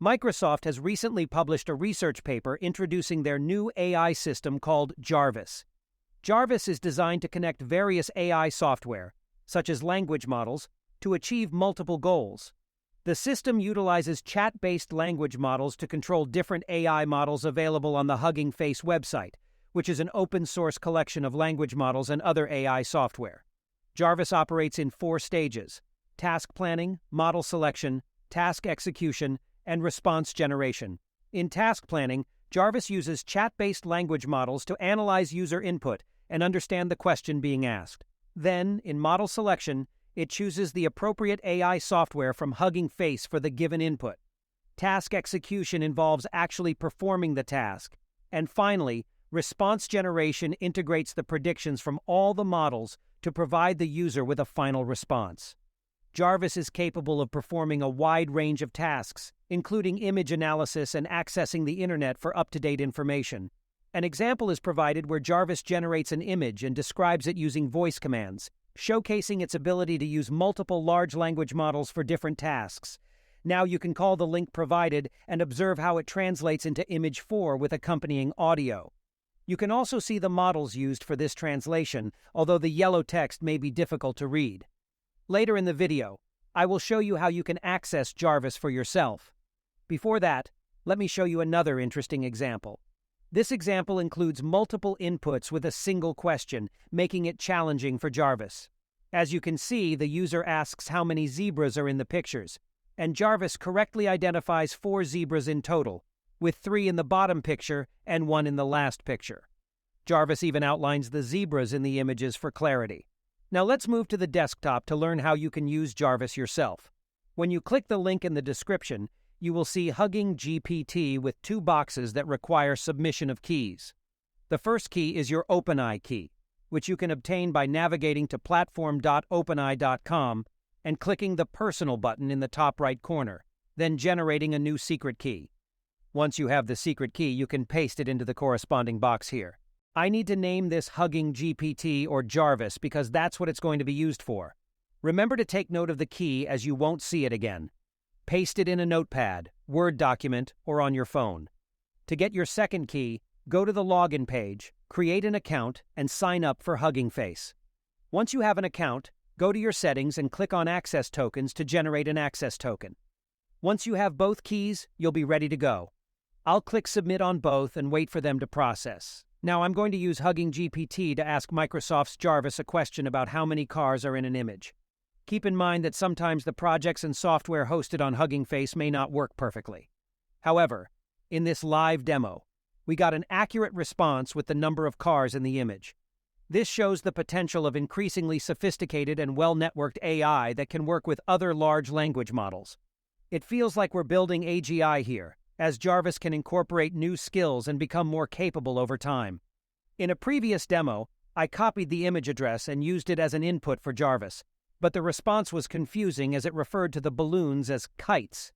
Microsoft has recently published a research paper introducing their new AI system called Jarvis. Jarvis is designed to connect various AI software, such as language models, to achieve multiple goals. The system utilizes chat-based language models to control different AI models available on the Hugging Face website, which is an open-source collection of language models and other AI software. Jarvis operates in 4 stages: task planning, model selection, task execution, and response generation. In task planning, Jarvis uses chat-based language models to analyze user input and understand the question being asked. Then, in model selection, it chooses the appropriate AI software from Hugging Face for the given input. Task execution involves actually performing the task. And finally, response generation integrates the predictions from all the models to provide the user with a final response. Jarvis is capable of performing a wide range of tasks, including image analysis and accessing the internet for up-to-date information. An example is provided where Jarvis generates an image and describes it using voice commands, showcasing its ability to use multiple large language models for different tasks. Now you can call the link provided and observe how it translates into image 4 with accompanying audio. You can also see the models used for this translation, although the yellow text may be difficult to read. Later in the video, I will show you how you can access Jarvis for yourself. Before that, let me show you another interesting example. This example includes multiple inputs with a single question, making it challenging for Jarvis. As you can see, the user asks how many zebras are in the pictures, and Jarvis correctly identifies 4 zebras in total, with 3 in the bottom picture and 1 in the last picture. Jarvis even outlines the zebras in the images for clarity. Now let's move to the desktop to learn how you can use Jarvis yourself. When you click the link in the description, you will see Hugging GPT with 2 boxes that require submission of keys. The first key is your OpenAI key, which you can obtain by navigating to platform.openai.com and clicking the Personal button in the top right corner, then generating a new secret key. Once you have the secret key, you can paste it into the corresponding box here. I need to name this Hugging GPT or Jarvis because that's what it's going to be used for. Remember to take note of the key as you won't see it again. Paste it in a notepad, Word document, or on your phone. To get your second key, go to the login page, create an account, and sign up for Hugging Face. Once you have an account, go to your settings and click on Access Tokens to generate an access token. Once you have both keys, you'll be ready to go. I'll click Submit on both and wait for them to process. Now I'm going to use Hugging GPT to ask Microsoft's Jarvis a question about how many cars are in an image. Keep in mind that sometimes the projects and software hosted on Hugging Face may not work perfectly. However, in this live demo, we got an accurate response with the number of cars in the image. This shows the potential of increasingly sophisticated and well-networked AI that can work with other large language models. It feels like we're building AGI here, as Jarvis can incorporate new skills and become more capable over time. In a previous demo, I copied the image address and used it as an input for Jarvis, but the response was confusing as it referred to the balloons as kites.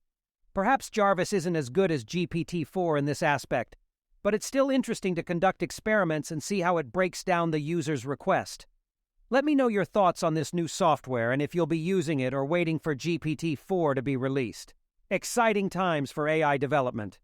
Perhaps Jarvis isn't as good as GPT-4 in this aspect, but it's still interesting to conduct experiments and see how it breaks down the user's request. Let me know your thoughts on this new software and if you'll be using it or waiting for GPT-4 to be released. Exciting times for AI development.